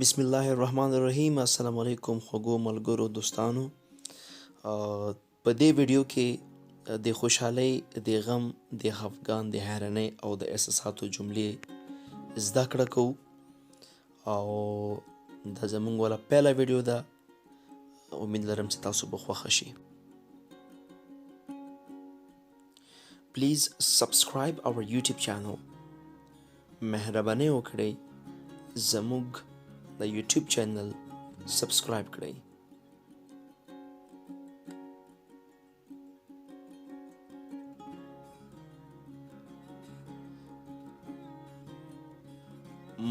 بسم الله الرحمن الرحیم. السلام علیکم خوږو ملګرو دوستانو. په دې ویډیو کې د خوشحالۍ، د غم، د خفګان، د حیرانۍ او د احساساتو جملې زده کړه کوو او دا زموږ والا پیله ویډیو ده. امید لرم چې تاسو به خوښه شي. پلیز سبسکرایب our YouTube channel. مهرباني وکړئ زموږ د یوټیوب چینل سبسکرایب کړئ.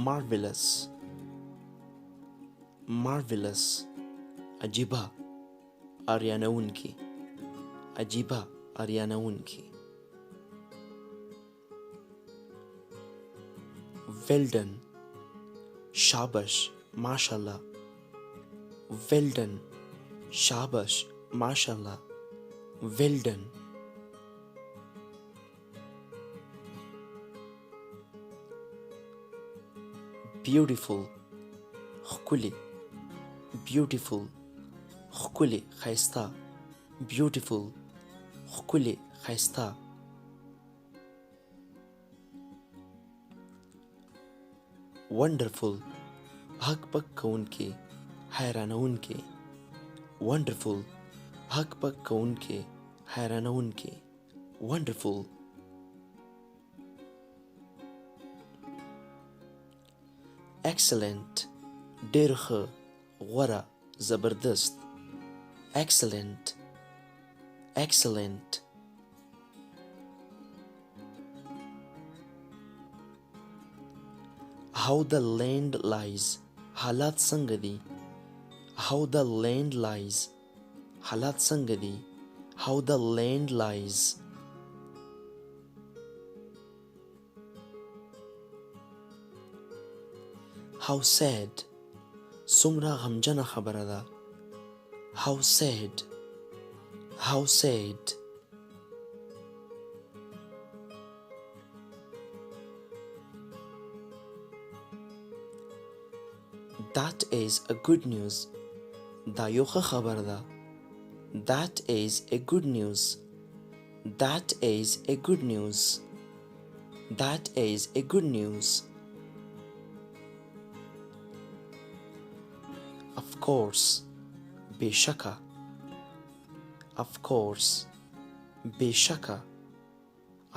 marvelous marvelous عجیبه اریانونکی عجیبه اریانونکی well done شابش ماشاءالله well done شابش ماشاءالله well done beautiful ښکلی beautiful ښکلی ښایسته beautiful ښکلی ښایسته wonderful حق پک کونکي حیرانونکي wonderful حق پک کونکي حیرانونکي wonderful excellent ډېر ښه غوره زبردست excellent excellent how the land lies حالات څنګه دي how the land lies حالات څنګه دي how the land lies how sad څومره غمجنه خبره ده how sad how sad that is a good news دا یو ښه خبر ده that is a good news that is a good news that is a good news of course بېشکه of course بېشکه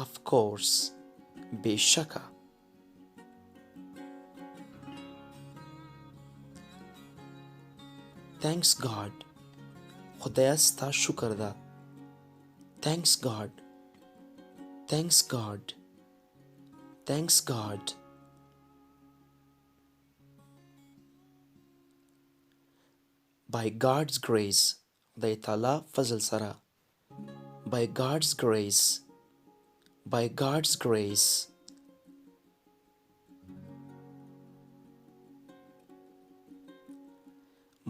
of course بېشکه thanks God خدایا ستا شکر ده thanks God thanks God thanks God by God's grace خدای تعالی فضل سره by God's grace by God's grace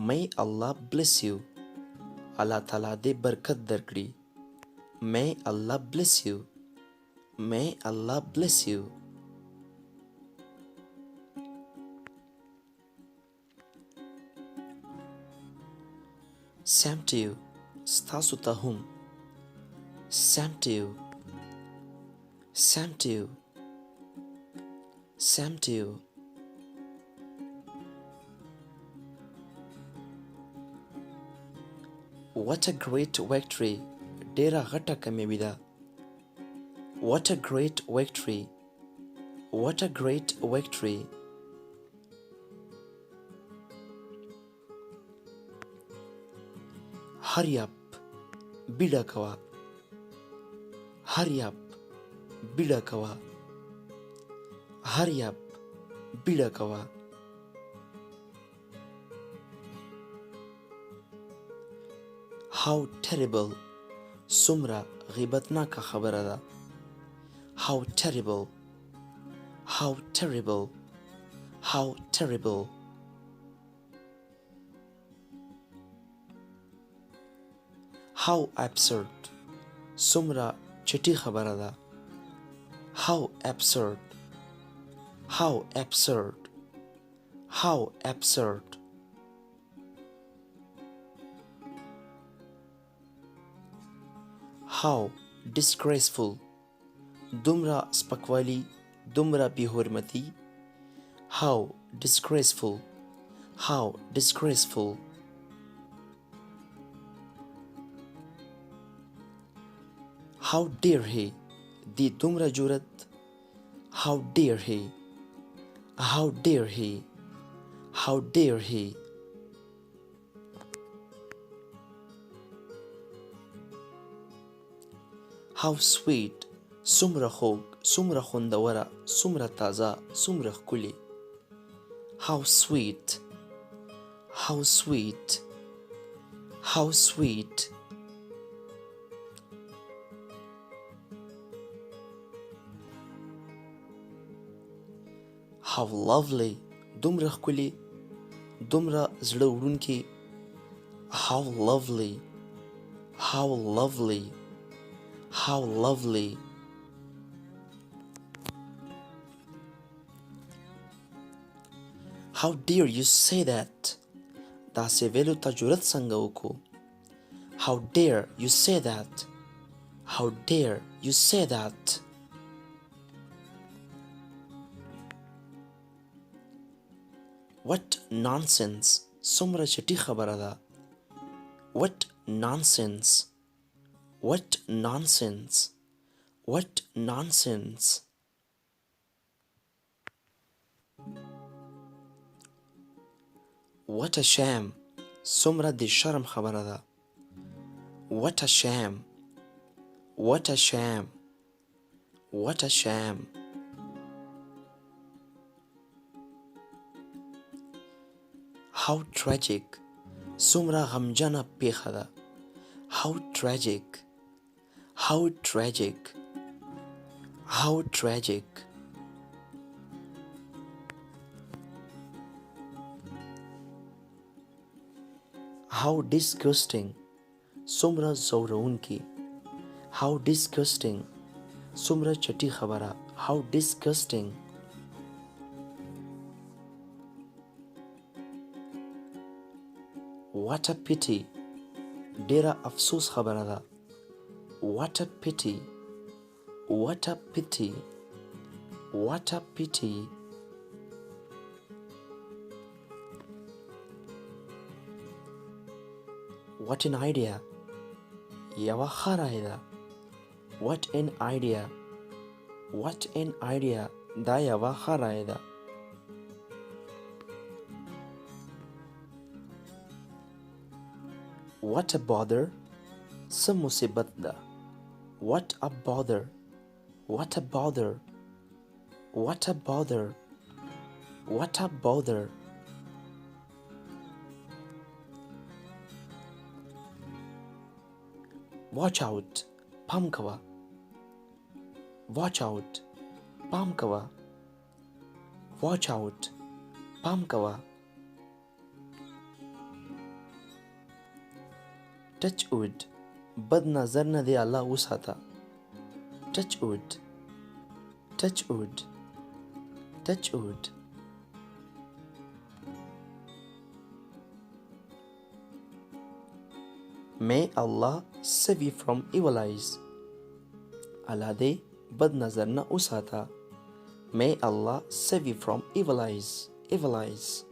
may Allah bless you Allah تعالی دې برکت درکړي may Allah bless you may Allah bless you same to you ستاسو ته هم same to you same to you same to you what a great victory ډېره غټه کامیابي ده what a great victory what a great victory hurry up بیړه کوه hurry up بیړه کوه hurry up بیړه کوه how terrible څومره غیبتناکه خبره ده how terrible how terrible how terrible how absurd څومره چټي خبره ده how absurd how absurd How absurd. How disgraceful. دومره سپکوالی، دومره بېحرمتي. How disgraceful. How disgraceful. How dare he. دی دومره جرأت. How dare he. How dare he. How dare he. How sweet. څومره خوږ، څومره خوندوره، څومره تازه، څومره ښکلې. How sweet. How sweet. How sweet. How lovely. دومره ښکلې، دومره زړه وړونکې. How lovely. How lovely. How lovely. How dare you say that. داسې ویلو ته جرأت څنګه وکړو. How dare you say that. How dare you say that. What nonsense. څومره چټي خبره ده. What nonsense. What nonsense. What nonsense. What a shame. څومره د شرم خبره ده. What a shame. What a shame. What a shame. How tragic. څومره غمجنه پیښه ده. How tragic. How tragic. How tragic. How disgusting. څومره ځورونکې. How disgusting. څومره چټي خبره. How disgusting. What a pity. ډېره افسوس خبره ده. What a pity. What a pity. What a pity. What an idea. یوه ښه رایه ده. What an idea. What an idea. دا یوه ښه رایه ده. What a bother. څه مصیبت ده. What a bother. What a bother. What a bother. What a bother. Watch out. پام کوه. Watch out. پام کوه. Watch out. پام کوه. Touch wood. بد نظر نه دی الله وساته. Touch wood. Touch wood. Touch wood. May Allah save you from evil eyes. Allah دې بد نظر نه وساته. May Allah save you from evil eyes. Evil eyes.